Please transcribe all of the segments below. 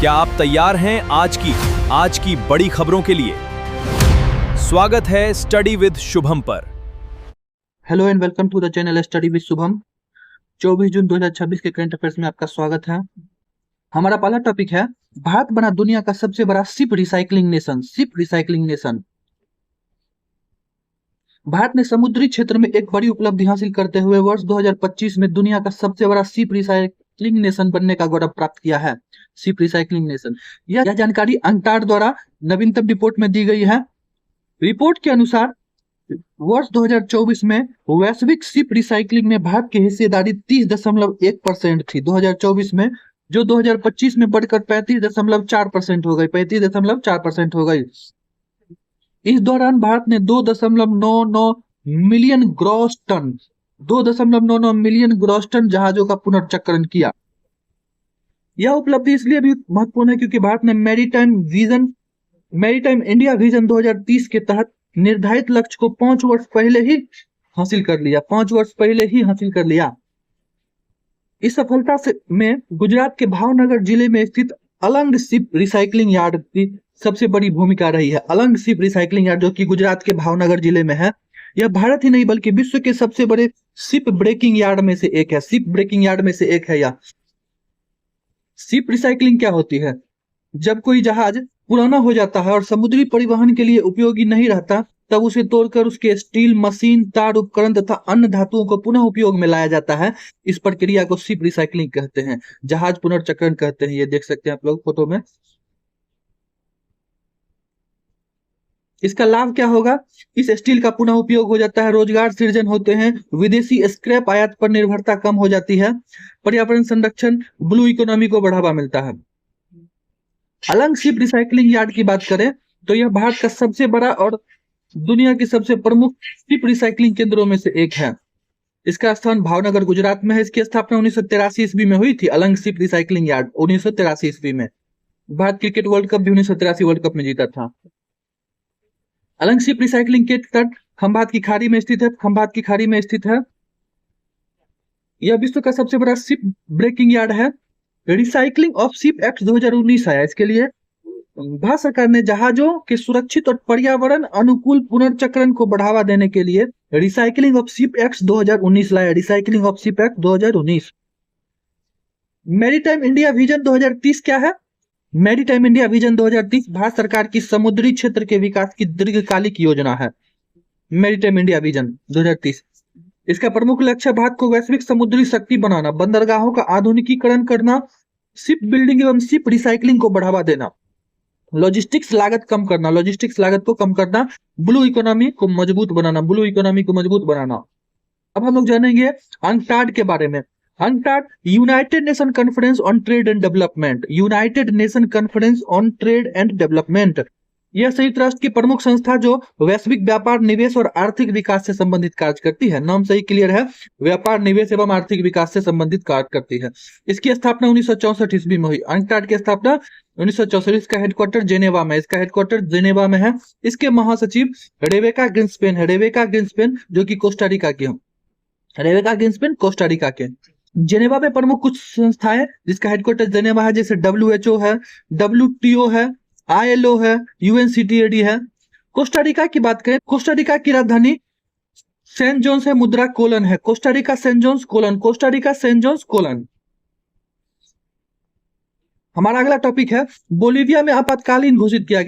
क्या आप तैयार हैं आज की बड़ी खबरों के लिए? स्वागत है स्टडी विद शुभम पर। Hello and welcome to the channel study with Shubham. 24 जून 2026 के करंट अफेयर्स में आपका स्वागत है। हमारा पहला टॉपिक है, भारत बना दुनिया का सबसे बड़ा शिप रिसाइकलिंग नेशन। भारत ने समुद्री क्षेत्र में एक बड़ी उपलब्धि हासिल करते हुए वर्ष 2025 में दुनिया का सबसे बड़ा शिप रिसाइकलिंग नेशन बनने का गौरव प्राप्त किया है। शिप रिसाइकलिंग नेशन, यह जानकारी अंकटाड द्वारा नवीनतम रिपोर्ट में दी गई है। रिपोर्ट के अनुसार वर्ष 2024 में वैश्विक शिप रिसाइकलिंग में भारत की हिस्सेदारी 30.1% थी 2024 में, जो 2025 में बढ़कर 35.4% हो गई 35.4% हो गई। इस दौरान भारत ने 2.99 million gross ton 2.99 million gross ton जहाजों का पुनर्चक्रण किया। यह उपलब्धि इसलिए भी महत्वपूर्ण है क्योंकि भारत ने मैरीटाइम इंडिया विजन 2030 के तहत निर्धारित लक्ष्य को 5 वर्ष पहले ही हासिल कर लिया। इस सफलता में गुजरात के भावनगर जिले में स्थित अलंग शिप रिसाइकलिंग यार्ड की सबसे बड़ी भूमिका रही है। अलंग शिप रिसाइकलिंग यार्ड जो कि गुजरात के भावनगर जिले में है, यह भारत ही नहीं बल्कि विश्व के सबसे बड़े शिप ब्रेकिंग यार्ड में से एक है। यह शिप रिसाइकलिंग क्या होती है? जब कोई जहाज पुराना हो जाता है और समुद्री परिवहन के लिए उपयोगी नहीं रहता, तब उसे तोड़कर उसके स्टील, मशीन, तार, उपकरण तथा अन्य धातुओं को पुनः उपयोग में लाया जाता है। इस प्रक्रिया को शिप रिसाइकलिंग कहते हैं, जहाज पुनर्चक्रण कहते हैं। ये देख सकते हैं आप लोग फोटो में। इसका लाभ क्या होगा? इस स्टील का पुनः उपयोग हो जाता है, रोजगार सृजन होते हैं, विदेशी स्क्रैप आयात पर निर्भरता कम हो जाती है, पर्यावरण संरक्षण, ब्लू इकोनॉमी को बढ़ावा मिलता है। अलंग शिप रिसाइकलिंग यार्ड की बात करें तो यह भारत का सबसे बड़ा और दुनिया की सबसे प्रमुख शिप रिसाइकलिंग केंद्रों में से एक है। इसका स्थान भावनगर गुजरात में है। इसकी स्थापना 1983 ईस्वी में हुई थी। अलंग शिप रिसाइकलिंग यार्ड 1983 ईस्वी में। भारत क्रिकेट वर्ल्ड कप भी 1983 वर्ल्ड कप में जीता था। अलंग शिप रिसाइकलिंग के तट खंभात की खाड़ी में स्थित है। यह विश्व का सबसे बड़ा शिप ब्रेकिंग यार्ड है। रिसाइकलिंग ऑफ शिप एक्ट 2019 आया। इसके लिए भारत सरकार ने जहाजों के सुरक्षित और पर्यावरण अनुकूल पुनर्चक्रण को बढ़ावा देने के लिए रिसाइकलिंग ऑफ शिप एक्ट 2019 लाया। Recycling of ship act 2019। Maritime India vision 2030 क्या है? मैरीटाइम इंडिया विजन 2030 भारत सरकार की समुद्री क्षेत्र के विकास की दीर्घकालिक योजना है। मैरीटाइम इंडिया विजन 2030, इसका प्रमुख लक्ष्य भारत को वैश्विक समुद्री शक्ति बनाना, बंदरगाहों का आधुनिकीकरण करना, शिप बिल्डिंग एवं शिप रिसाइकलिंग को बढ़ावा देना, लॉजिस्टिक्स लागत को कम करना, ब्लू इकोनॉमी को मजबूत बनाना। अब हम लोग जानेंगे अंकटाड के बारे में। UNCTAD United nation conference on trade and development, यह संयुक्त राष्ट्र की प्रमुख संस्था जो वैश्विक व्यापार, निवेश और आर्थिक विकास से संबंधित कार्य करती है। नाम सही क्लियर है, व्यापार, निवेश एवं आर्थिक विकास से संबंधित कार्य करती है। इसकी स्थापना 1964 ईस्वी में हुई। अंकटाड की स्थापना 1964। इसका हेडक्वार्टर जेनेवा में है। इसके महासचिव रेबेका ग्रिन्सपेन जो कि कोस्टारिका के। जेनेवा में प्रमुख कुछ संस्थाएं जिसका हेडक्वार्टर जेनेवा है, जैसे WHO है, WTO है, ILO है, UNCTAD है। कोस्टारिका की बात करें, कोस्टारिका की राजधानी सेंट जोन्स है, मुद्रा कोलन है। Costa Rica Saint Jones colon. हमारा अगला टॉपिक है, बोलीविया में आपातकाल घोषित किया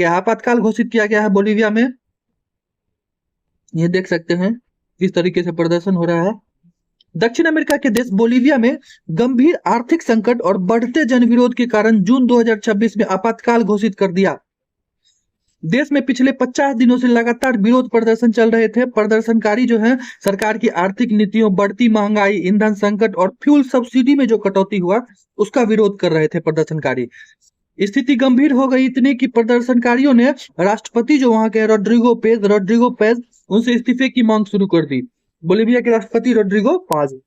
गया है बोलीविया में। ये देख सकते हैं किस तरीके से प्रदर्शन हो रहा है। दक्षिण अमेरिका के देश बोलीविया में गंभीर आर्थिक संकट और बढ़ते जनविरोध के कारण जून 2026 में आपातकाल घोषित कर दिया। देश में पिछले 50 दिनों से लगातार विरोध प्रदर्शन चल रहे थे। प्रदर्शनकारी जो है सरकार की आर्थिक नीतियों, बढ़ती महंगाई, ईंधन संकट और फ्यूल सब्सिडी में जो कटौती हुआ उसका विरोध कर रहे थे प्रदर्शनकारी। स्थिति गंभीर हो गई इतनी कि प्रदर्शनकारियों ने राष्ट्रपति जो वहां के रोड्रिगो पेज उनसे इस्तीफे की मांग शुरू कर दी। बोलीविया के राष्ट्रपति रोड्रिगो पेज।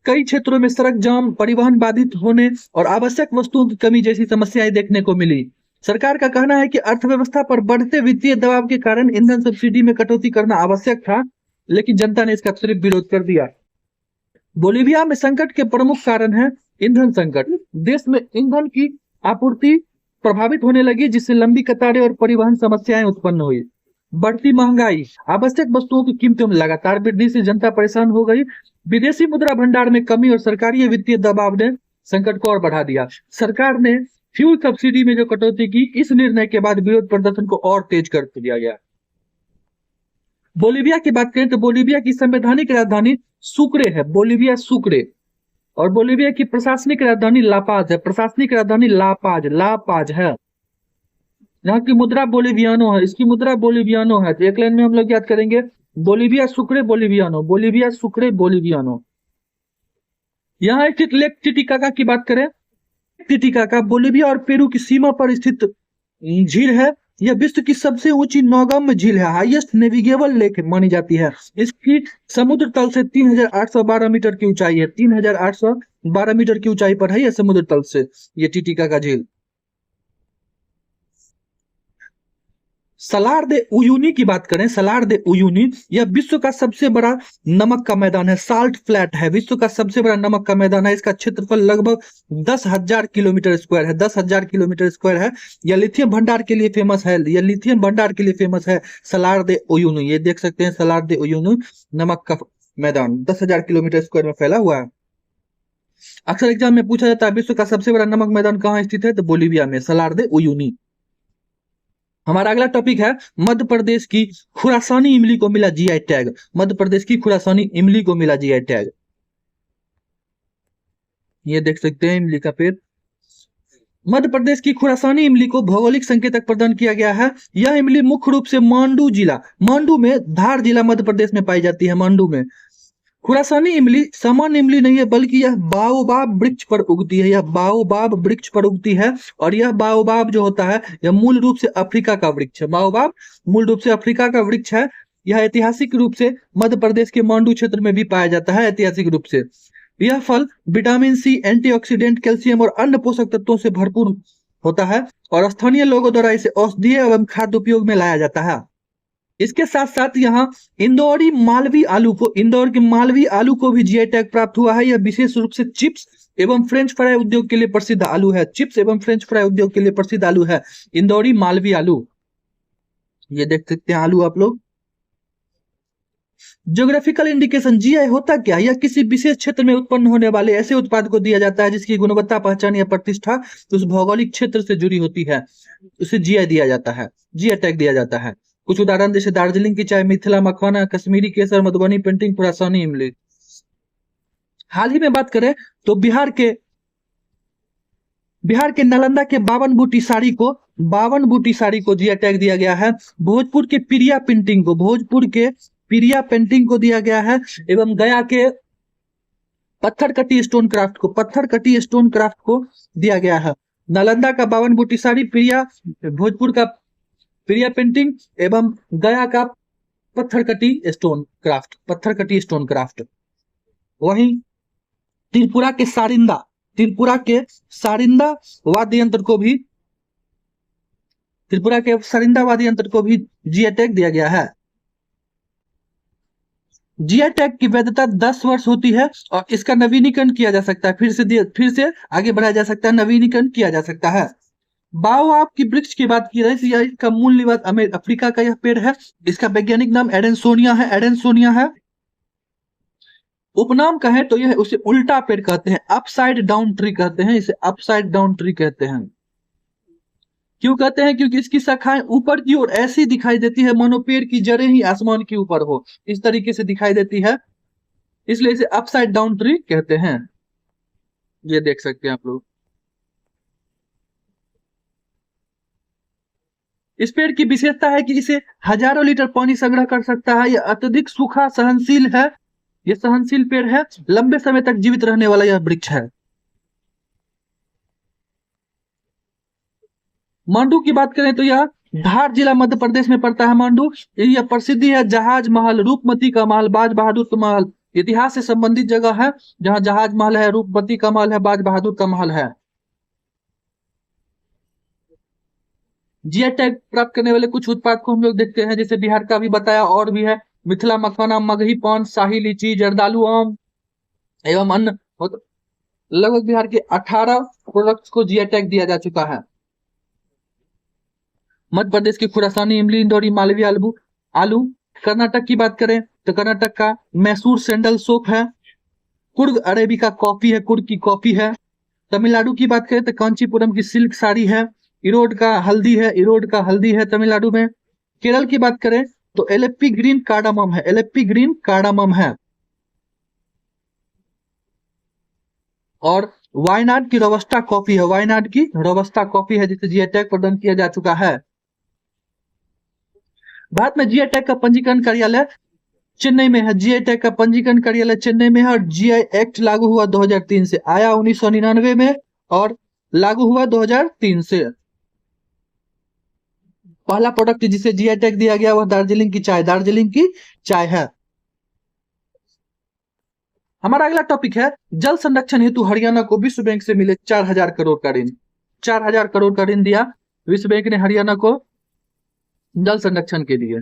कई क्षेत्रों में सड़क जाम, परिवहन बाधित होने और आवश्यक वस्तुओं की कमी जैसी समस्याएं देखने को मिली। सरकार का कहना है कि अर्थव्यवस्था पर बढ़ते वित्तीय दबाव के कारण ईंधन सब्सिडी में कटौती करना आवश्यक था, लेकिन जनता ने इसका सिर्फ विरोध कर दिया। बोलीविया में संकट के प्रमुख कारण है ईंधन संकट, देश में ईंधन की आपूर्ति प्रभावित होने लगी, जिससे लंबी कतारें और परिवहन समस्याएं उत्पन्न हुई। बढ़ती महंगाई, आवश्यक वस्तुओं की कीमतों में लगातार वृद्धि से जनता परेशान हो गई। विदेशी मुद्रा भंडार में कमी और सरकारी वित्तीय दबाव ने संकट को और बढ़ा दिया। सरकार ने फ्यूल सब्सिडी में जो कटौती की, इस निर्णय के बाद विरोध प्रदर्शन को और तेज कर दिया गया। बोलीविया की बात करें तो बोलीविया की संवैधानिक राजधानी सुक्रे है, बोलीविया सुक्रे। और बोलीविया की प्रशासनिक राजधानी लापाज है, प्रशासनिक राजधानी लापाज, लापाज है। यहाँ की मुद्रा बोलीवियानो है, इसकी मुद्रा बोलीवियानो है। तो एक लाइन में हम लोग याद करेंगे, Bolivia Sukre boliviano, Bolivia Sukre boliviano. यहाँ स्थित लेक टिटिकाका की बात करें, टिटिकाका बोलीविया और पेरू की सीमा पर स्थित झील है। यह विश्व की सबसे ऊंची नौगम्य झील है, हाईएस्ट नेविगेबल लेक मानी जाती है। इसकी समुद्र तल से 3812 मीटर की ऊंचाई है, 3812 मीटर की ऊंचाई पर है यह समुद्र तल से, ये टिटिकाका झील। सलार दे उयूनी की बात करें, सलार दे उयूनी, यह विश्व का सबसे बड़ा नमक का मैदान है, साल्ट फ्लैट है, विश्व का सबसे बड़ा नमक का मैदान है। इसका क्षेत्रफल लगभग 10,000 किलोमीटर स्क्वायर है, 10,000 किलोमीटर स्क्वायर है। यह लिथियम भंडार के लिए फेमस है, यह लिथियम भंडार के लिए फेमस है, सलार दे उयूनी। ये देख सकते हैं सलार दे उयूनी नमक का मैदान 10,000 किलोमीटर स्क्वायर में फैला हुआ है। अक्सर एग्जाम में पूछा जाता है विश्व का सबसे बड़ा नमक मैदान कहाँ स्थित है, तो बोलीविया में, सलार दे उयूनी। हमारा अगला टॉपिक है, मध्य प्रदेश की खुरासानी इमली को मिला जीआई टैग। मध्य प्रदेश की खुरासानी इमली को मिला जीआई टैग। ये देख सकते हैं इमली का पेड़। मध्य प्रदेश की खुरासानी इमली को भौगोलिक संकेतक प्रदान किया गया है। यह इमली मुख्य रूप से मांडू जिला, मांडू में, धार जिला मध्य प्रदेश में पाई जाती है, मांडू में। खुरासानी इमली सामान्य इमली नहीं है, बल्कि यह बाओबाब वृक्ष पर उगती है, यह बाओबाब वृक्ष पर उगती है। और यह बाओबाब जो होता है, यह मूल रूप से अफ्रीका का वृक्ष है, बाओबाब मूल रूप से अफ्रीका का वृक्ष है। यह ऐतिहासिक रूप से मध्य प्रदेश के मांडू क्षेत्र में भी पाया जाता है, ऐतिहासिक रूप से। यह फल विटामिन सी, एंटीऑक्सीडेंट, कैल्शियम और अन्य पोषक तत्वों से भरपूर होता है और स्थानीय लोगों द्वारा इसे औषधीय एवं खाद्य उपयोग में लाया जाता है। इसके साथ साथ यहाँ इंदौरी मालवी आलू को, इंदौर के मालवी आलू को भी जीआई टैग प्राप्त हुआ है। यह विशेष रूप से चिप्स एवं फ्रेंच फ्राई उद्योग के लिए प्रसिद्ध आलू है, चिप्स एवं फ्रेंच फ्राई उद्योग के लिए प्रसिद्ध आलू है इंदौरी मालवी आलू। ये देख सकते हैं आलू आप लोग। ज्योग्राफिकल इंडिकेशन, जीआई होता क्या? यह किसी विशेष क्षेत्र में उत्पन्न होने वाले ऐसे उत्पाद को दिया जाता है जिसकी गुणवत्ता, पहचान या प्रतिष्ठा उस भौगोलिक क्षेत्र से जुड़ी होती है, उसे जीआई दिया जाता है, जीआई टैग दिया जाता है। कुछ उदाहरण जैसे दार्जिलिंग की चाय, मिथिला मखाना, कश्मीरी केसर, मधुबनी पेंटिंग, खुरासानी इमली। हाल ही में बात करें तो बिहार के नालंदा के 52 बूटी साड़ी को, 52 बूटी साड़ी को जीआई टैग दिया गया है। भोजपुर के पिरिया पेंटिंग को, भोजपुर के पिरिया पेंटिंग को दिया गया है। एवं गया के पत्थर कटी स्टोन क्राफ्ट को, पत्थर कटी स्टोन क्राफ्ट को दिया गया है। नालंदा का 52 बूटी साड़ी, पिरिया, भोजपुर का पिरिया पेंटिंग एवं गया का पत्थर कटी स्टोन क्राफ्ट, पत्थर कटी स्टोन क्राफ्ट। वहीं त्रिपुरा के सारिंदा, त्रिपुरा के सारिंदा वाद्य यंत्र को भी, त्रिपुरा के सारिंदा वाद्य यंत्र को भी जीआई टैग दिया गया है। जीआई टैग की वैधता 10 वर्ष होती है और इसका नवीनीकरण किया जा सकता है, फिर से आगे बढ़ाया जा सकता है, नवीनीकरण किया जा सकता है। बाओबाब की वृक्ष की बात की जाए तो यह इसका मूल निवास अफ्रीका का यह पेड़ है। इसका वैज्ञानिक नाम एडेंसोनिया है, एडेंसोनिया है। उपनाम कहें तो यह उसे उल्टा पेड़ कहते हैं, अपसाइड डाउन ट्री कहते हैं, इसे अपसाइड डाउन ट्री कहते हैं। क्यों कहते हैं? क्योंकि इसकी शाखाएं ऊपर की ओर ऐसी दिखाई देती है मानो पेड़ की जड़ें ही आसमान के ऊपर हो, इस तरीके से दिखाई देती है, इसलिए इसे अपसाइड डाउन ट्री कहते हैं। ये देख सकते हैं आप लोग। इस पेड़ की विशेषता है कि इसे हजारों लीटर पानी संग्रह कर सकता है। यह अत्यधिक सूखा सहनशील है, यह सहनशील पेड़ है, लंबे समय तक जीवित रहने वाला यह वृक्ष है। मांडू की बात करें तो यह धार जिला मध्य प्रदेश में पड़ता है। मांडू, यह प्रसिद्धि है जहाज महल, रूपमती का महल, बाज बहादुर का महल, इतिहास से संबंधित जगह है जहां जहाज महल है, रूपमती का महल है, बाज बहादुर का महल है। जीआई टैग प्राप्त करने वाले कुछ उत्पाद को हम लोग देखते हैं, जैसे बिहार का भी बताया, और भी है मिथिला मखाना, मगही पान, शाही लीची, जर्दालू आम एवं अन्य लगभग बिहार के 18 प्रोडक्ट्स को जीआई टैग दिया जा चुका है। मध्य प्रदेश की खुरासानी इमली, इंदौरी मालवी आलू आलू। कर्नाटक की बात करें तो कर्नाटक का मैसूर सैंडल सोप है। कुर्ग अरेबिका कॉफी है, कुर्ग की कॉफी है। तमिलनाडु की बात करें तो कांचीपुरम की सिल्क साड़ी है। इरोड का हल्दी है, इरोड का हल्दी है तमिलनाडु में। केरल की बात करें तो एलेप्पी ग्रीन कार्डामम है, एलेप्पी ग्रीन कार्डामम है। और वायनाड की रोबस्टा कॉफी है, वायनाड की रोबस्टा कॉफी है जिसे जीआई टैग प्रदान किया जा चुका है। भारत में जीआई टैग का पंजीकरण कार्यालय चेन्नई में है, जीआई टैग का पंजीकरण कार्यालय चेन्नई में है। और जीआई एक्ट लागू हुआ 2003 से, आया 1999 में और लागू हुआ 2003 से। पहला प्रोडक्ट जिसे जीआई टैग दिया गया वह दार्जिलिंग की चाय, दार्जिलिंग की चाय है। हमारा अगला टॉपिक है जल संरक्षण हेतु हरियाणा को विश्व बैंक से मिले 4000 करोड़ का ऋण। 4000 करोड़ का ऋण दिया विश्व बैंक ने हरियाणा को जल संरक्षण के लिए।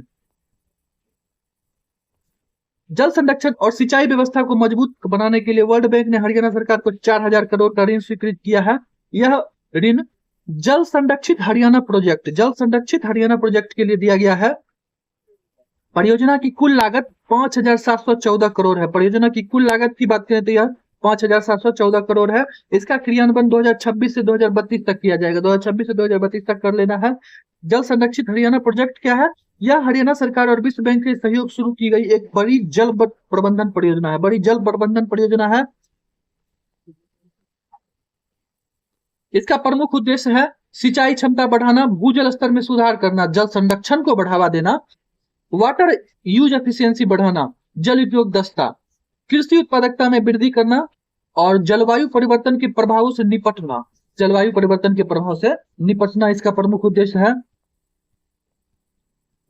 जल संरक्षण और सिंचाई व्यवस्था को मजबूत बनाने के लिए वर्ल्ड बैंक ने हरियाणा सरकार को 4000 करोड़ का ऋण स्वीकृत किया है। यह ऋण जल संरक्षित हरियाणा प्रोजेक्ट, जल संरक्षित हरियाणा प्रोजेक्ट के लिए दिया गया है। परियोजना की कुल लागत 5714 करोड़ है। परियोजना की कुल लागत की बात करें तो यह 5714 करोड़ है। इसका क्रियान्वयन 2026 से 2032 तक किया जाएगा, 2026 से 2032 तक कर लेना है। जल संरक्षित हरियाणा प्रोजेक्ट क्या है? यह हरियाणा सरकार और विश्व बैंक के सहयोग शुरू की गई एक बड़ी जल प्रबंधन परियोजना है, बड़ी जल प्रबंधन परियोजना है। इसका प्रमुख उद्देश्य है सिंचाई क्षमता बढ़ाना, भूजल स्तर में सुधार करना, जल संरक्षण को बढ़ावा देना, वाटर यूज एफिशिएंसी बढ़ाना, जल उपयोग दक्षता, कृषि उत्पादकता में वृद्धि करना और जलवायु परिवर्तन के प्रभावों से निपटना, जलवायु परिवर्तन के प्रभाव से निपटना इसका प्रमुख उद्देश्य है।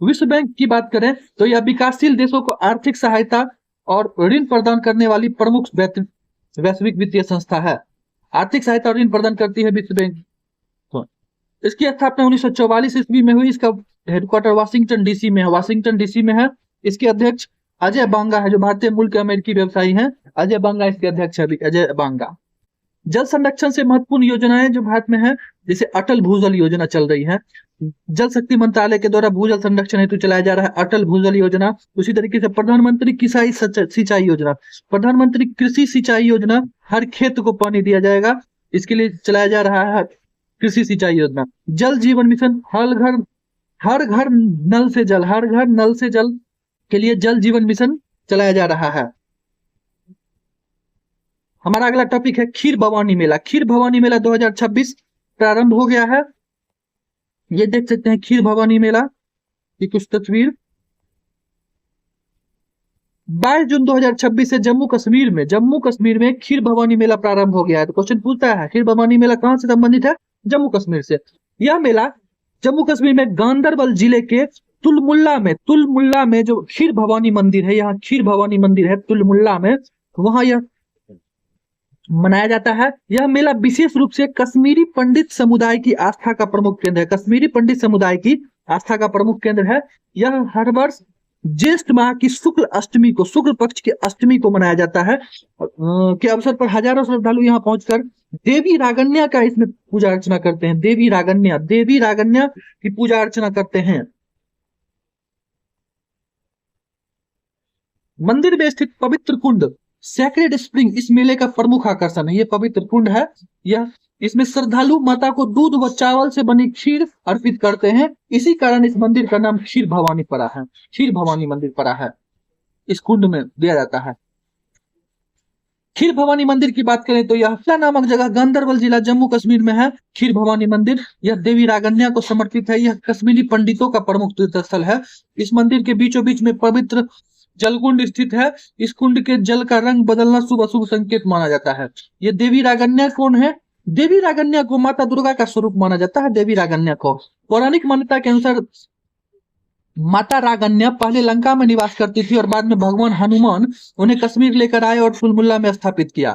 विश्व बैंक की बात करें तो यह विकासशील देशों को आर्थिक सहायता और ऋण प्रदान करने वाली प्रमुख वैश्विक वित्तीय संस्था है। आर्थिक सहायता और ऋण प्रदान करती है विश्व बैंक। तो इसकी स्थापना 1944 ईस्वी में हुई। इसका हेडक्वार्टर वाशिंगटन डीसी में है, वाशिंगटन डीसी में है। इसके अध्यक्ष अजय बांगा है जो भारतीय मूल के अमेरिकी व्यवसायी हैं। अजय बांगा इसके अध्यक्ष है, अजय बांगा। जल संरक्षण से महत्वपूर्ण योजनाएं जो भारत में है, जैसे अटल भूजल योजना चल रही है, जल शक्ति मंत्रालय के द्वारा भूजल संरक्षण हेतु चलाया जा रहा है अटल भूजल योजना। उसी तरीके से प्रधानमंत्री किसाई सिंचाई योजना, प्रधानमंत्री कृषि सिंचाई योजना, हर खेत को पानी दिया जाएगा, इसके लिए चलाया जा रहा है कृषि सिंचाई योजना। जल जीवन मिशन, हर घर नल से जल, हर घर नल से जल के लिए जल जीवन मिशन चलाया जा रहा है। हमारा अगला टॉपिक है खीर भवानी मेला। खीर भवानी मेला 2026 प्रारंभ हो गया है। ये देख सकते हैं खीर भवानी मेला की कुछ तस्वीर। 22 जून 2026 से जम्मू कश्मीर में खीर भवानी मेला प्रारंभ हो गया है। तो क्वेश्चन पूछता है खीर भवानी मेला कहां से संबंधित है? जम्मू कश्मीर से। यह मेला जम्मू कश्मीर में गांदरबल जिले के तुलमुल्ला में जो खीर भवानी मंदिर है, यहाँ खीर भवानी मंदिर है तुलमुल्ला में, वहां यह मनाया जाता है। यह मेला विशेष रूप से कश्मीरी पंडित समुदाय की आस्था का प्रमुख केंद्र है, कश्मीरी पंडित समुदाय की आस्था का प्रमुख केंद्र है। यह हर वर्ष ज्येष्ठ माह की शुक्ल अष्टमी को, शुक्ल पक्ष की अष्टमी को मनाया जाता है के अवसर पर हजारों श्रद्धालु यहाँ पहुंचकर देवी रागन्या का इसमें पूजा अर्चना करते हैं। देवी रागन्या की पूजा अर्चना करते हैं। मंदिर में स्थित पवित्र कुंड सैक्रेड स्प्रिंग इस मेले का प्रमुख आकर्षण है। ये पवित्र कुंड है, यह इसमें श्रद्धालु माता को दूध व चावल से बनी खीर अर्पित करते हैं। इसी कारण इस मंदिर का नाम खीर भवानी पड़ा है, खीर भवानी मंदिर पड़ा है, इस कुंड में दिया जाता है। खीर भवानी मंदिर की बात करें तो यह नामक जगह गांदरबल जिला जम्मू कश्मीर में है। खीर भवानी मंदिर यह देवी रागन्या को समर्पित है। यह कश्मीरी पंडितों का प्रमुख तीर्थ स्थल है। इस मंदिर के बीचों बीच में पवित्र जलकुंड स्थित है। इस कुंड के जल का रंग बदलना शुभ अशुभ संकेत माना जाता है। ये देवी रागन्या कौन है? देवी रागन्या को माता दुर्गा का स्वरूप माना जाता है। देवी रागन्या को पौराणिक मान्यता के अनुसार माता रागन्या पहले लंका में निवास करती थी और बाद में भगवान हनुमान उन्हें कश्मीर लेकर आए और तुलमुल्ला में स्थापित किया।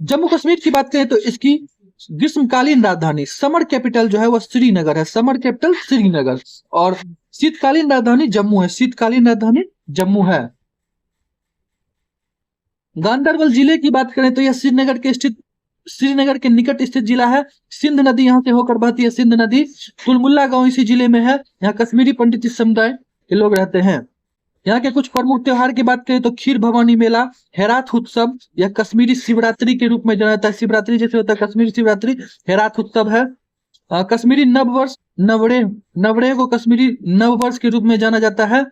जम्मू कश्मीर की बात करें तो इसकी ग्रीष्मकालीन राजधानी, समर कैपिटल जो है वह श्रीनगर है, समर कैपिटल श्रीनगर, और शीतकालीन राजधानी जम्मू है, शीतकालीन राजधानी जम्मू है। गांधरबल जिले की बात करें तो यह श्रीनगर के निकट स्थित जिला है। सिंध नदी यहाँ से होकर बहती है, सिंध नदी। तुलमुल्ला गांव इसी जिले में है। यहाँ कश्मीरी पंडित समुदाय के लोग रहते हैं। यहाँ के कुछ प्रमुख त्योहार की बात करें तो खीर भवानी मेला, हेरात उत्सव, यह कश्मीरी शिवरात्रि के रूप में जाना जाता है। शिवरात्रि जैसे होता है कश्मीरी शिवरात्रि, हेरात उत्सव है। कश्मीरी नववर्ष, नवरे को कश्मीरी नववर्ष के रूप में जाना जाता है।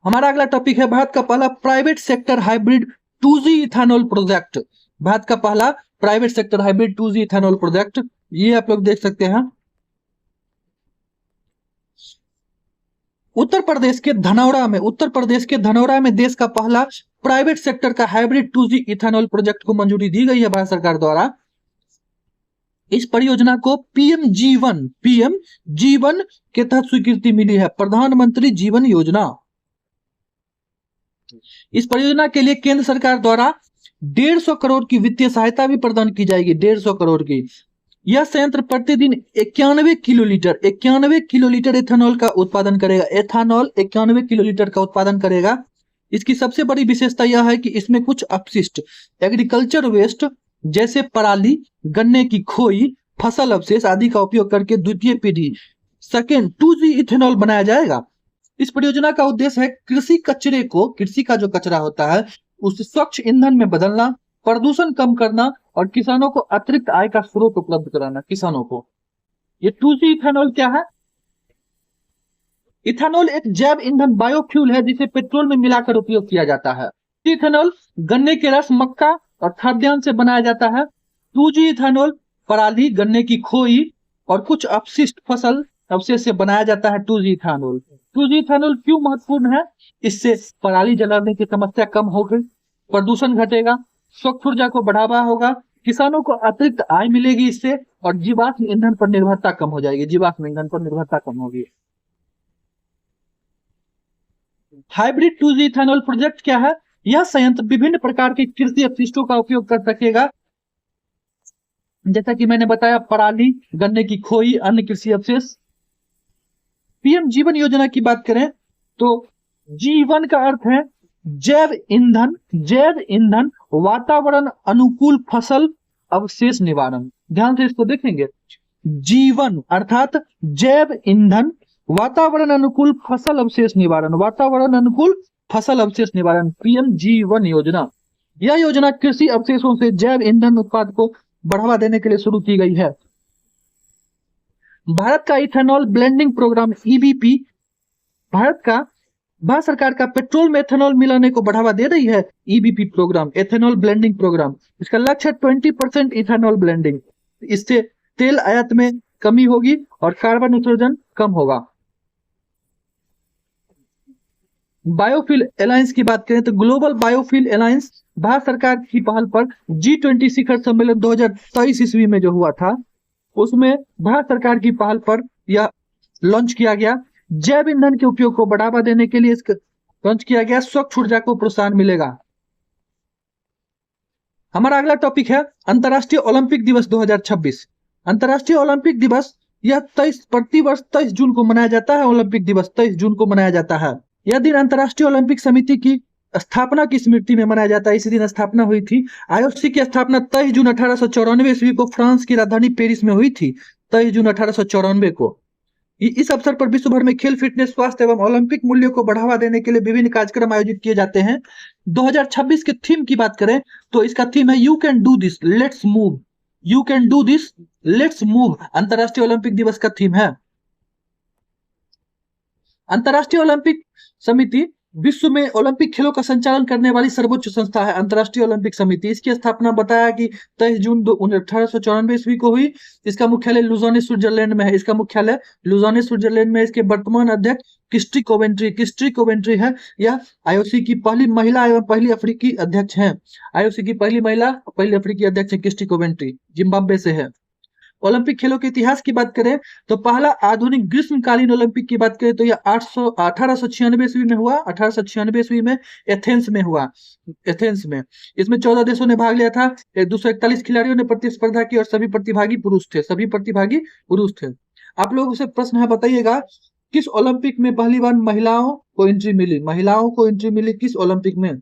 हमारा अगला टॉपिक है भारत का पहला private sector hybrid 2G ethanol project. Bharat का पहला private sector hybrid 2G ethanol project, ये आप लोग देख सकते हैं। उत्तर प्रदेश के धनौरा में देश का पहला प्राइवेट सेक्टर का हाइब्रिड 2G इथेनॉल प्रोजेक्ट को मंजूरी दी गई है भारत सरकार द्वारा। इस परियोजना को पीएम जीवन के तहत स्वीकृति मिली है, प्रधानमंत्री जीवन योजना। इस परियोजना के लिए केंद्र सरकार द्वारा 150 करोड़ की वित्तीय सहायता भी प्रदान की जाएगी, 150 करोड़ की। यह संयंत्र प्रतिदिन 91 किलोलीटर एथेनॉल का उत्पादन करेगा। एथेनॉल 91 किलोलीटर का उत्पादन करेगा। इसकी सबसे बड़ी विशेषता यह है कि इसमें कुछ अपशिष्ट एग्रीकल्चर वेस्ट जैसे पराली, गन्ने की खोई, फसल अवशेष आदि का उपयोग करके द्वितीय पीढ़ी 2G इथेनॉल बनाया जाएगा। इस परियोजना का उद्देश्य है कृषि कचरे को, कृषि का जो कचरा होता है उसे स्वच्छ ईंधन में बदलना, प्रदूषण कम करना और किसानों को अतिरिक्त आय का स्रोत उपलब्ध कराना किसानों को। ये 2G इथेनॉल क्या है? इथेनॉल एक जैव ईंधन बायोफ्यूल है जिसे पेट्रोल में मिलाकर उपयोग किया जाता है। इथेनॉल गन्ने के रस, मक्का और खाद्यान्न से बनाया जाता है। 2G इथेनॉल पराली, गन्ने की खोई और कुछ अपशिष्ट फसल अवशेष से बनाया जाता है 2G इथेनॉल। 2G इथेनॉल क्यों महत्वपूर्ण है? इससे पराली जलाने की समस्या कम होगी, प्रदूषण घटेगा, स्वच्छ ऊर्जा को बढ़ावा होगा, किसानों को अतिरिक्त आय मिलेगी इससे, और जीवाश्म ईंधन पर निर्भरता कम हो जाएगी, जीवाश्म ईंधन पर निर्भरता कम होगी। हाइब्रिड 2G इथेनॉल प्रोजेक्ट क्या है? यह संयंत्र विभिन्न प्रकार के कृषि अपशिष्टों का उपयोग कर सकेगा, जैसा कि मैंने बताया पराली, गन्ने की खोई, अन्य कृषि अवशेष। पीएम जीवन योजना की बात करें तो जीवन का अर्थ है जैव ईंधन वातावरण अनुकूल फसल अवशेष निवारण। ध्यान से इसको देखेंगे। जीवन अर्थात जैव ईंधन, वातावरण अनुकूल फसल अवशेष निवारण, पीएम जीवन योजना। यह योजना कृषि अवशेषों से जैव ईंधन उत्पाद को बढ़ावा देने के लिए शुरू की गई है। भारत का ethanol blending programme EBP, Bharat सरकार का पेट्रोल में एथेनॉल मिलाने को बढ़ावा दे रही है। EBP programme, ethanol blending programme, इसका लक्ष्य है 20% इथेनॉल ब्लेंडिंग। इससे तेल आयात में कमी होगी और कार्बन उत्सर्जन कम होगा। बायोफ्यूल अलायंस की बात करें तो ग्लोबल बायोफ्यूल अलायंस भारत सरकार की पहल पर G20 शिखर सम्मेलन 2023 ईस्वी में जो हुआ था, उसमें भारत सरकार की पहल पर यह लॉन्च किया गया। जैव ईंधन के उपयोग को बढ़ावा देने के लिए इसका लॉन्च किया गया। स्वच्छ ऊर्जा को प्रोत्साहन मिलेगा। हमारा अगला टॉपिक है अंतर्राष्ट्रीय ओलंपिक दिवस 2026। अंतर्राष्ट्रीय ओलंपिक दिवस यह प्रतिवर्ष 23 जून को मनाया जाता है। ओलंपिक दिवस 23 जून को मनाया जाता है। यह दिन अंतर्राष्ट्रीय ओलंपिक समिति की स्थापना की स्मृति में मनाया जाता है। इसी दिन स्थापना हुई थी। IOC की स्थापना 23 जून 1894 ईस्वी को फ्रांस की राजधानी पेरिस में हुई थी। 23 जून 1894 को। इस अवसर पर विश्व भर में खेल, फिटनेस, स्वास्थ्य एवं ओलंपिक मूल्यों को बढ़ावा देने के लिए विभिन्न कार्यक्रम आयोजित किए जाते हैं। 2026 के थीम की बात करें तो इसका थीम है you can do this let's move. You can do this let's move अंतर्राष्ट्रीय ओलंपिक दिवस का थीम है। अंतर्राष्ट्रीय ओलंपिक समिति विश्व में ओलंपिक खेलों का संचालन करने वाली सर्वोच्च संस्था है। अंतर्राष्ट्रीय ओलंपिक समिति, इसकी स्थापना बताया कि 23 जून 1894 ईस्वी को हुई। इसका मुख्यालय लुज़ाने स्विट्जरलैंड में है। स्विट्जरलैंड में। इसके वर्तमान अध्यक्ष क्रिस्टी कोवेंट्री है। यह IOC की पहली महिला एवं पहली अफ्रीकी अध्यक्ष हैं। IOC की पहली महिला, पहली अफ्रीकी अध्यक्ष है क्रिस्टी कोवेंट्री, जिम्बाब्वे से है। ओलंपिक खेलों के इतिहास की बात करें तो पहला आधुनिक ग्रीष्मकालीन ओलंपिक की बात करें तो यह 1896 ईस्वी में हुआ। 1896 ईस्वी में एथेंस में हुआ। इसमें 14 देशों ने भाग लिया था। 241 खिलाड़ियों ने प्रतिस्पर्धा की और सभी प्रतिभागी पुरुष थे। आप लोगों से प्रश्न है, बताइएगा किस ओलंपिक में पहली बार महिलाओं को एंट्री मिली? महिलाओं को एंट्री मिली किस ओलंपिक में?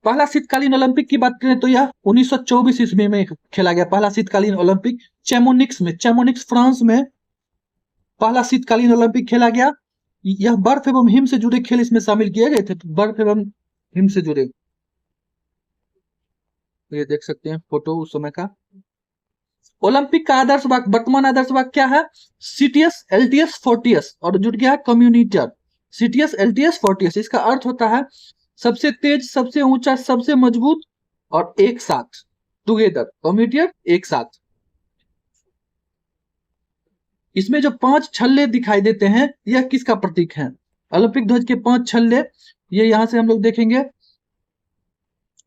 पहला शीतकालीन ओलंपिक की बात करें तो यह 1924 ईस्वी में खेला गया। पहला शीतकालीन ओलंपिक चैमोनिक्स फ्रांस में पहला शीतकालीन ओलंपिक खेला गया। यह बर्फ एवं हिम से जुड़े खेल इसमें शामिल किए गए थे। तो बर्फ एवं हिम से जुड़े, ये देख सकते हैं फोटो उस समय का। ओलंपिक का आदर्श वाक्य, वर्तमान आदर्श वाक्य क्या है? सीटीएस एलटीएस फोर्टियस, और जुड़ गया है कम्युनिटर। सीटीएस एलटीएस फोर्टियस, इसका अर्थ होता है सबसे तेज, सबसे ऊंचा, सबसे मजबूत और एक साथ, टुगेदर। कम्युनिटर, एक साथ। इसमें जो 5 छल्ले दिखाई देते हैं यह किसका प्रतीक है? ओलंपिक ध्वज के 5 छल्ले, ये यहां से हम लोग देखेंगे।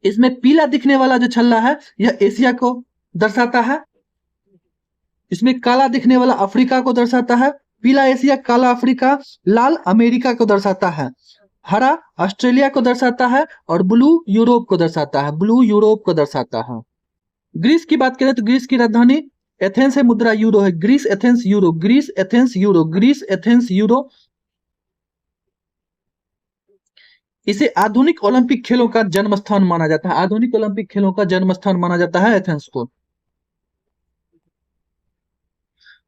इसमें पीला दिखने वाला जो छल्ला है यह एशिया को दर्शाता है। इसमें काला दिखने वाला अफ्रीका को दर्शाता है। पीला एशिया, काला अफ्रीका, लाल अमेरिका को दर्शाता है। हरा ऑस्ट्रेलिया को दर्शाता है और ब्लू यूरोप को दर्शाता है। ब्लू यूरोप को दर्शाता है। ग्रीस की बात करें तो ग्रीस की राजधानी एथेंस है, मुद्रा यूरो है। Greece Athens euro, Greece Athens euro, Greece Athens euro. इसे आधुनिक ओलंपिक खेलों का जन्म स्थान माना जाता है। आधुनिक ओलंपिक खेलों का जन्म स्थान माना जाता है एथेंस को।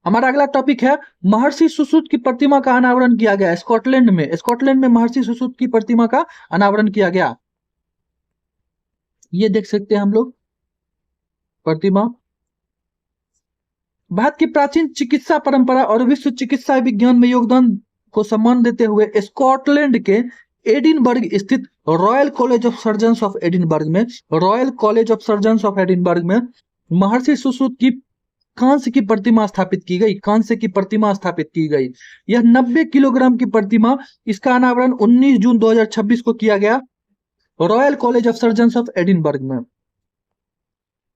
हमारा अगला टॉपिक है महर्षि सुश्रुत की प्रतिमा का अनावरण किया गया स्कॉटलैंड में। स्कॉटलैंड में महर्षि सुश्रुत की प्रतिमा का अनावरण किया गया। ये देख सकते हैं हम लोग प्रतिमा। भारत की प्राचीन चिकित्सा परंपरा और विश्व चिकित्सा विज्ञान में योगदान को सम्मान देते हुए स्कॉटलैंड के एडिनबर्ग स्थित royal college of surgeons of Edinburgh में, royal college of surgeons of Edinburgh में महर्षि सुश्रुत की कांस्य की प्रतिमा स्थापित की गई। कांस्य की प्रतिमा स्थापित की गई। यह 90 किलोग्राम की प्रतिमा, इसका अनावरण 19 जून 2026 को किया गया royal college of surgeons of Edinburgh में।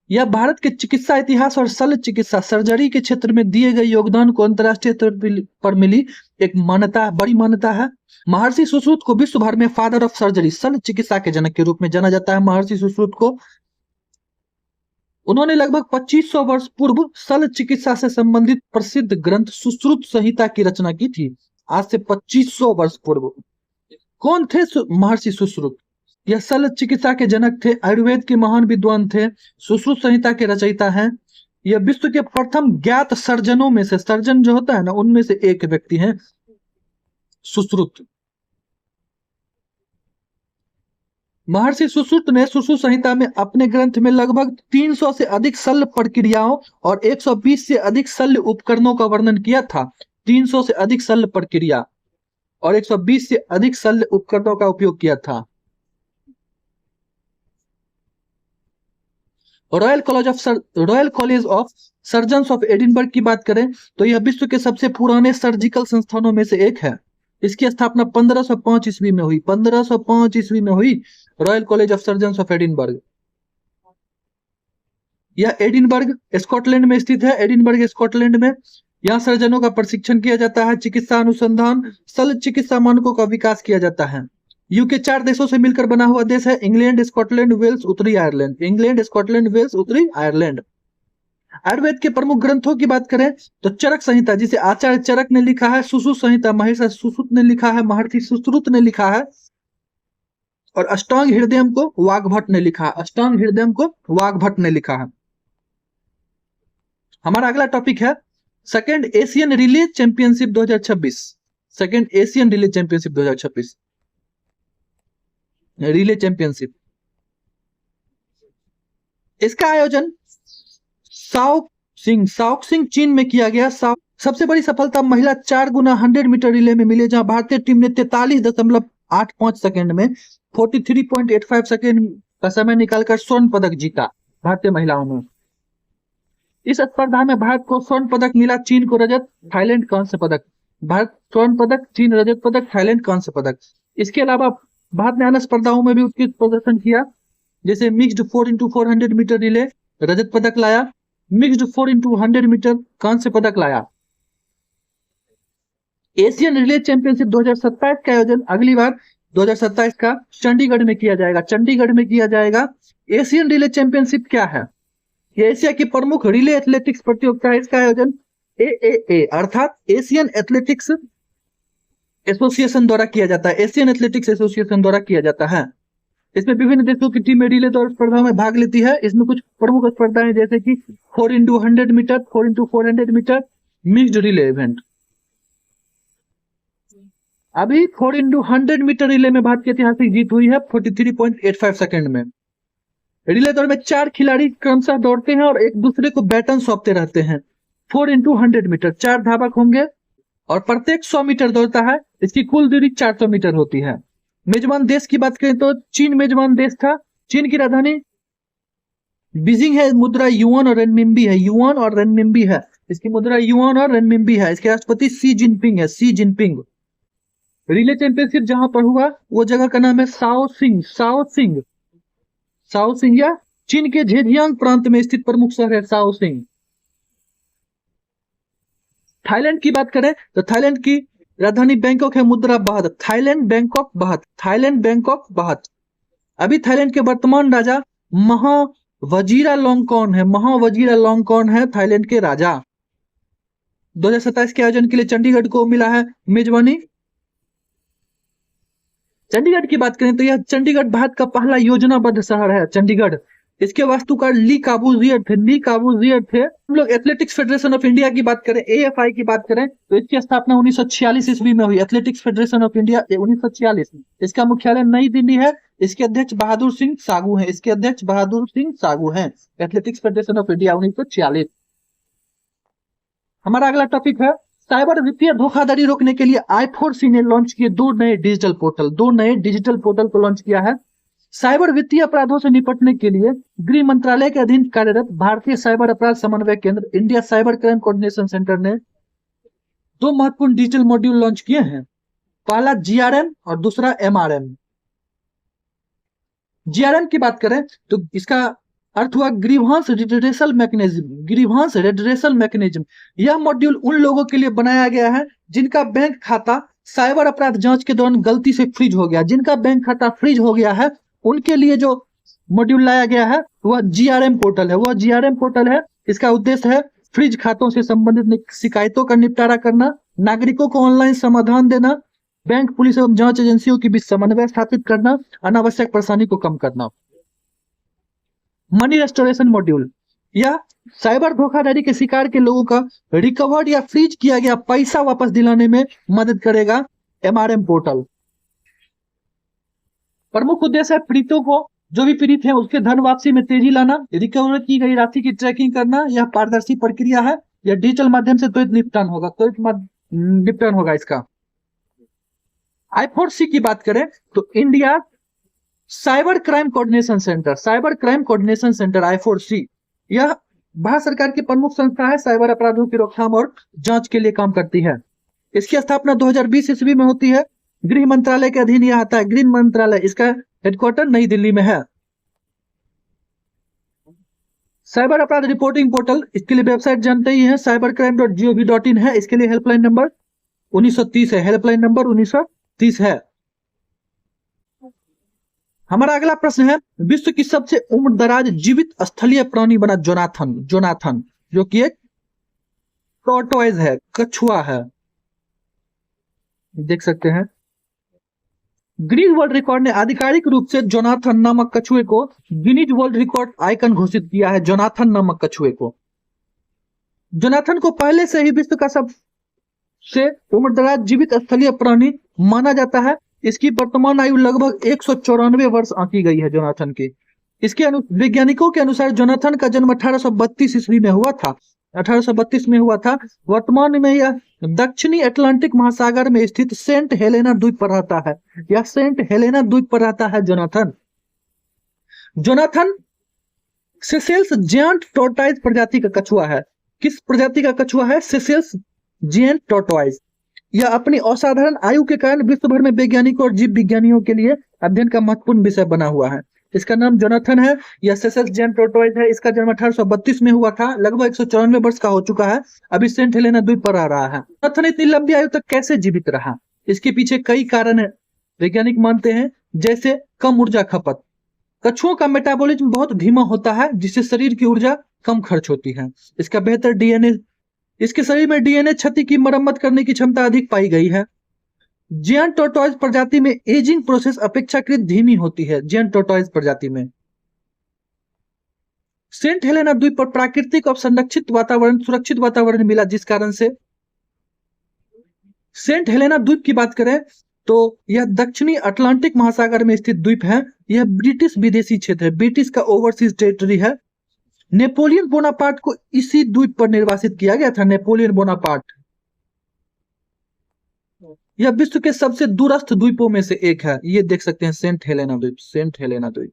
यह भारत के चिकित्सा इतिहास और शल्य चिकित्सा सर्जरी के क्षेत्र में दिए गए योगदान को अंतर्राष्ट्रीय स्तर पर मिली एक मान्यता, बड़ी मान्यता है। महर्षि सुश्रुत को विश्व भर में फादर ऑफ सर्जरी, शल्य चिकित्सा के जनक के रूप में जाना जाता है। महर्षि सुश्रुत को उन्होंने लगभग 2500 वर्ष पूर्व शल्य चिकित्सा से संबंधित प्रसिद्ध ग्रंथ सुश्रुत संहिता की रचना की थी। आज से 2500 वर्ष पूर्व। कौन थे महर्षि सुश्रुत? यह शल्य चिकित्सा के जनक थे, आयुर्वेद के महान विद्वान थे, सुश्रुत संहिता के रचयिता हैं। यह विश्व के प्रथम ज्ञात सर्जनों में से, सर्जन जो होता है ना, उनमें से एक व्यक्ति हैं सुश्रुत। महर्षि सुश्रुत ने सुश्रुत संहिता में अपने ग्रंथ में लगभग 300 से अधिक शल्य प्रक्रियाओं और 120 से अधिक शल्य उपकरणों का वर्णन किया था। 300 से अधिक शल्य प्रक्रिया और 120 से अधिक शल्य उपकरणों का उपयोग किया था। Royal college of surgeons of Edinburgh की बात करें तो यह विश्व के सबसे पुराने सर्जिकल संस्थानों में से एक है। इसकी स्थापना 1505 ईस्वी में हुई। 1505 ईस्वी में हुई royal college of surgeons of Edinburgh. यह एडिनबर्ग स्कॉटलैंड में स्थित है। एडिनबर्ग स्कॉटलैंड में यहाँ सर्जनों का प्रशिक्षण किया जाता है। चिकित्सा अनुसंधान, शल्य चिकित्सा मानकों का विकास किया जाता है। यूके 4 देशों से मिलकर बना हुआ देश है। इंग्लैंड, स्कॉटलैंड, वेल्स, उत्तरी आयरलैंड। इंग्लैंड, स्कॉटलैंड, वेल्स, उत्तरी आयरलैंड। आयुर्वेद के प्रमुख ग्रंथों की बात करें तो चरक संहिता, जिसे आचार्य चरक ने लिखा है, सुश्रुत संहिता महर्षि सुश्रुत ने लिखा है, महर्षि सुश्रुत ने लिखा है, और अष्टांग हृदयम को वाग्भट ने लिखा है। अष्टांग हृदयम को वाग्भट ने लिखा है। हमारा अगला टॉपिक है second Asian relay championship 2026। Second Asian relay championship 2026 relay championship. इसका आयोजन शाओक्सिंग चीन में किया गया। सबसे बड़ी सफलता महिला 4 गुना 100 मीटर रिले में मिले, जहां भारतीय टीम ने 43.85 सेकंड में 43.85 सेकंड का समय निकालकर स्वर्ण पदक जीता भारतीय महिलाओं में। इस स्पर्धा में भारत को स्वर्ण पदक मिला, चीन को रजत, थाईलैंड कांस्य पदक। भारत स्वर्ण पदक, चीन रजत पदक, थाईलैंड कांस्य पदक। इसके अलावा भारत ने अन्य स्पर्धाओं में भी उत्कृष्ट प्रदर्शन किया, जैसे मिक्स्ड 4x400 मीटर रिले रजत पदक लाया, मिक्स्ड 4x100 मीटर कांस्य पदक लाया। एशियन रिले चैंपियनशिप 2027 का आयोजन अगली बार 2027 का चंडीगढ़ में किया जाएगा। चंडीगढ़ में किया जाएगा। एशियन रिले चैंपियनशिप क्या है? ये एशिया की प्रमुख रिले एथलेटिक्स प्रतियोगिता है। इसका आयोजन AAA अर्थात एशियन एथलेटिक्स एसोसिएशन द्वारा किया जाता है। एशियन एथलेटिक्स एसोसिएशन द्वारा किया जाता है। इसमें विभिन्न देशों की टीमें रिले दौड़ स्पर्धा में भाग लेती है। इसमें कुछ प्रमुख स्पर्धाएं जैसे कि 4x100 metre, 4x400 metre, mixed relay event. अभी 4x100 मीटर रिले में भारत की ऐतिहासिक जीत हुई है 43.85 सेकंड में। रिले दौड़ में 4 खिलाड़ी क्रमशः दौड़ते हैं और एक दूसरे को बैटन सौंपते रहते हैं। 4x100 मीटर 4 धावक होंगे और प्रत्येक 100 मीटर दौड़ता है। इसकी कुल दूरी 400 मीटर होती है। मेजबान देश की बात करें तो चीन मेजबान देश था। चीन की राजधानी बीजिंग है। मुद्रा युआन और रेनमिनबी है। युआन और रेनमिनबी है। इसकी मुद्रा युआन और रेनमिनबी है। इसके राष्ट्रपति शी जिनपिंग है। Xi Jinping. रिले चैंपियनशिप जहां पर हुआ वो जगह का नाम है शाओसिंग। शाओसिंग शाओसिंग या चीन के झेजियांग प्रांत में स्थित प्रमुख शहर है शाओसिंग। थाईलैंड की बात करें तो थाईलैंड की राजधानी बैंकॉक है। मुद्रा baht. Thailand Bangkok baht. Thailand Bangkok baht. अभी थाईलैंड के वर्तमान राजा महावजीरालोंगकॉर्न है। महावजीरालोंगकॉर्न है थाईलैंड के राजा। 2027 के आयोजन के लिए चंडीगढ़ को मिला है मेजबानी। चंडीगढ़ की बात करें तो यह चंडीगढ़ भारत का पहला योजनाबद्ध शहर है। चंडीगढ़। इसके वास्तुकार ली काबूजियर थे। ली काबूजियर थे। हम लोग एथलेटिक्स फेडरेशन ऑफ इंडिया की बात करें, AFI की बात करें तो इसकी स्थापना 1946 ईस्वी में हुई। Athletics federation of India 1946। इसका मुख्यालय नई दिल्ली है। इसके अध्यक्ष बहादुर सिंह सागू हैं। इसके अध्यक्ष बहादुर सिंह सागू हैं। Athletics federation of India 1946। हमारा अगला टॉपिक है साइबर वित्तीय धोखाधड़ी रोकने के लिए I4C ने लॉन्च किए 2 नए डिजिटल पोर्टल। 2 नए डिजिटल पोर्टल को लॉन्च किया है। साइबर वित्तीय अपराधों से निपटने के लिए गृह मंत्रालय के अधीन कार्यरत भारतीय साइबर अपराध समन्वय केंद्र India cyber crime coordination centre ने 2 महत्वपूर्ण डिजिटल मॉड्यूल लॉन्च किए हैं। पहला GRM और दूसरा MRM। GRM की बात करें तो इसका अर्थ हुआ grievance redressal mechanism. Grievance redressal mechanism. यह मॉड्यूल उन लोगों के लिए बनाया गया है जिनका बैंक खाता साइबर अपराध जांच के दौरान गलती से फ्रीज हो गया। जिनका बैंक खाता फ्रीज हो गया है उनके लिए जो मॉड्यूल लाया गया है वह GRM पोर्टल है। वह GRM पोर्टल है। इसका उद्देश्य है फ्रीज खातों से संबंधित शिकायतों का निपटारा करना, नागरिकों को ऑनलाइन समाधान देना, बैंक, पुलिस एवं जांच एजेंसियों के बीच समन्वय स्थापित करना, अनावश्यक परेशानी को कम करना। Money restoration module. यह साइबर धोखाधड़ी के शिकार के लोगों का रिकवर्ड या फ्रीज किया गया पैसा वापस दिलाने में मदद करेगा। MRM portal. प्रमुख उद्देश्य है पीड़ितों को, जो भी पीड़ित है उसके धन वापसी में तेजी लाना, रिकवर की गई राशि की ट्रैकिंग करना। यह पारदर्शी प्रक्रिया है। यह डिजिटल माध्यम से त्वरित निपटान होगा। निपटान होगा इसका। I4C की बात करें तो India cyber crime coordination centre. Cyber crime coordination centre I4C यह भारत सरकार की प्रमुख संस्था है। साइबर अपराधों की रोकथाम और जांच के लिए काम करती है। इसकी स्थापना 2020 ईस्वी में होती है। गृह मंत्रालय के अधीन यह आता है। गृह मंत्रालय। इसका हेडक्वार्टर नई दिल्ली में है। साइबर अपराध रिपोर्टिंग पोर्टल। इसके लिए वेबसाइट जानते ही है cybercrime.gov.in है। इसके लिए हेल्पलाइन नंबर 1930 है। हेल्पलाइन नंबर 1930 है। हमारा अगला प्रश्न है विश्व की सबसे उम्रदराज जीवित स्थलीय प्राणी बना जोनाथन। जोनाथन जो कि एक टॉर्टोइज है, कछुआ है। देख सकते हैं गिनीज वर्ल्ड रिकॉर्ड ने आधिकारिक रूप से जोनाथन नामक कछुए को गिनीज वर्ल्ड रिकॉर्ड आइकन घोषित किया है। जोनाथन नामक कछुए को। जोनाथन को पहले से ही विश्व का सबसे उम्रदराज जीवित स्थलीय प्राणी माना जाता है। इसकी वर्तमान आयु लगभग 194 वर्ष आंकी गई है जोनाथन की। इसके वैज्ञानिकों के अनुसार जोनाथन का जन्म 1832 ईस्वी में हुआ था। 1832 में हुआ था। वर्तमान में यह दक्षिणी अटलांटिक महासागर में स्थित सेंट हेलेना द्वीप पर रहता है। यह सेंट हेलेना द्वीप पर रहता है Jonathan. Jonathan Seychelles giant tortoise प्रजाति का कछुआ है। किस प्रजाति का कछुआ है? Seychelles giant tortoise. यह अपनी असाधारण आयु के कारण विश्व भर में वैज्ञानिकों और जीव विज्ञानियों के लिए अध्ययन का महत्वपूर्ण विषय बना हुआ है। इसका नाम जोनाथन है। यह सेसेल्स जायंट टॉर्टोइज है। इसका जन्म 1832 में हुआ था। लगभग 194 वर्ष का हो चुका है। अभी सेंट हेलेना द्वीप पर रह रहा है। जोनाथन इतनी लंबी आयु तक कैसे जीवित रहा? इसके पीछे कई कारण है। वैज्ञानिक मानते हैं जैसे कम ऊर्जा खपत। कछुओं का मेटाबॉलिज्म बहुत धीमा होता है जिससे शरीर की ऊर्जा कम खर्च होती है। इसका बेहतर डीएनए, इसके शरीर में डीएनए क्षति की मरम्मत करने की क्षमता अधिक पाई गई है। जियंट टोर्टोइज प्रजाति में एजिंग प्रोसेस अपेक्षाकृत धीमी होती है। जियंट टोर्टोइज प्रजाति में सेंट हेलेना द्वीप पर प्राकृतिक और संरक्षित वातावरण, सुरक्षित वातावरण मिला, जिस कारण से सेंट हेलेना द्वीप की बात करें तो यह दक्षिणी अटलांटिक महासागर में स्थित द्वीप है। यह ब्रिटिश विदेशी क्षेत्र है, ब्रिटिश का ओवरसीज टेरिटरी है। नेपोलियन बोनापार्ट को इसी द्वीप पर निर्वासित किया गया था। नेपोलियन बोनापार्ट, यह विश्व के सबसे दूरस्थ द्वीपों में से एक है। ये देख सकते हैं सेंट हेलेना द्वीप, सेंट हेलेना द्वीप।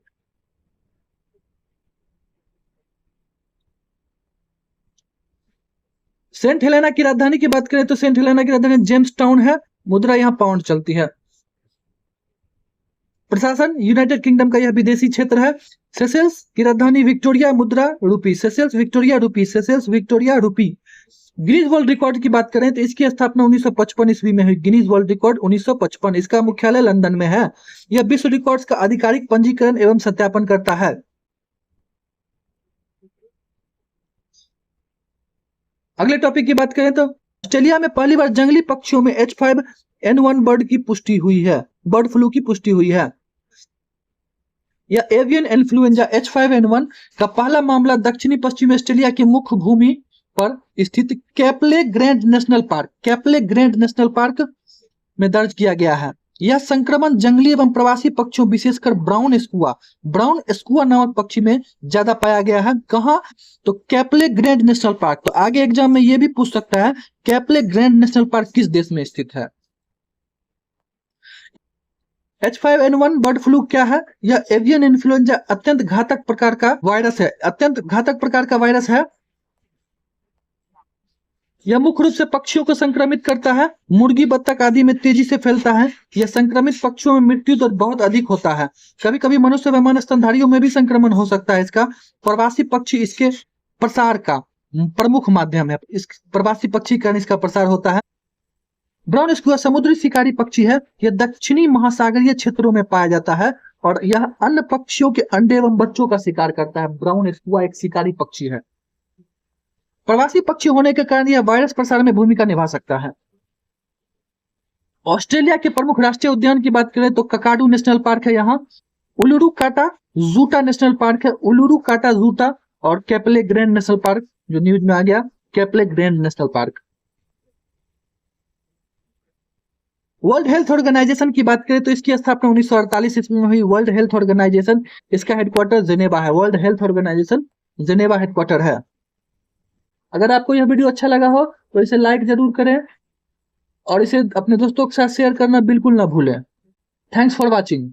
सेंट हेलेना की राजधानी की बात करें तो सेंट हेलेना की राजधानी जेम्स टाउन है। मुद्रा यहाँ पाउंड चलती है। प्रशासन यूनाइटेड किंगडम का यह विदेशी क्षेत्र है। सेशेल्स की राजधानी विक्टोरिया, मुद्रा रूपी। सेशेल्स विक्टोरिया रूपी, सेशेल्स विक्टोरिया रूपी। गिनीज वर्ल्ड रिकॉर्ड की बात करें तो इसकी स्थापना 1955 ईस्वी में हुई। गिनीज वर्ल्ड रिकॉर्ड 1955, इसका मुख्यालय लंदन में है। यह विश्व रिकॉर्ड्स का आधिकारिक पंजीकरण एवं सत्यापन करता है। अगले टॉपिक की बात करें तो ऑस्ट्रेलिया में पहली बार जंगली पक्षियों में H5N1 बर्ड की पुष्टि हुई है, बर्ड फ्लू की पुष्टि हुई है। यह एवियन इन्फ्लुएंजा H5N1 का पहला मामला दक्षिणी पश्चिमी ऑस्ट्रेलिया की मुख्य भूमि पर स्थित Cape Le Grand national park, Cape Le Grand national park में दर्ज किया गया है। यह संक्रमण जंगली एवं प्रवासी पक्षियों, विशेषकर ब्राउन स्कुआ नामक पक्षी में ज्यादा पाया गया है। कहां? तो कैपले ग्रैंड नेशनल पार्क। तो आगे एग्जाम में यह भी पूछ सकता है कैपले ग्रैंड नेशनल पार्क किस देश में स्थित है। H5N1 बर्ड फ्लू क्या है? यह एवियन इन्फ्लुएंजा अत्यंत घातक प्रकार का वायरस है, अत्यंत घातक प्रकार का वायरस है। यह मुख्य रूप से पक्षियों को संक्रमित करता है, मुर्गी, बत्तख आदि में तेजी से फैलता है। यह संक्रमित पक्षियों में मृत्यु दर बहुत अधिक होता है। कभी कभी मनुष्य व स्तनधारियों में भी संक्रमण हो सकता है इसका। प्रवासी पक्षी इसके प्रसार का प्रमुख माध्यम है। इस प्रवासी पक्षी का इसका प्रसार होता है। ब्राउन स्कुआ समुद्री शिकारी पक्षी है। यह दक्षिणी महासागरीय क्षेत्रों में पाया जाता है और यह अन्य पक्षियों के अंडे एवं बच्चों का शिकार करता है। ब्राउन स्कुआ एक शिकारी पक्षी है। प्रवासी पक्षी होने के कारण यह वायरस प्रसार में भूमिका निभा सकता है। ऑस्ट्रेलिया के प्रमुख राष्ट्रीय उद्यान की बात करें तो ककाडू नेशनल पार्क है यहाँ, Uluru Kata Tjuta national park है, उलुरु काटा जूटा, और कैपले ग्रैंड नेशनल पार्क जो न्यूज में आ गया, Cape Le Grand national park. World health organisation की बात करें तो इसकी स्थापना 1948 ईस्वी में हुई। वर्ल्ड हेल्थ ऑर्गेनाइजेशन, इसका हेडक्वार्टर जेनेवा है। World health Organization Geneva headquarter है। अगर आपको यह वीडियो अच्छा लगा हो तो इसे लाइक जरूर करें और इसे अपने दोस्तों के साथ शेयर करना बिल्कुल ना भूलें। Thanks for watching.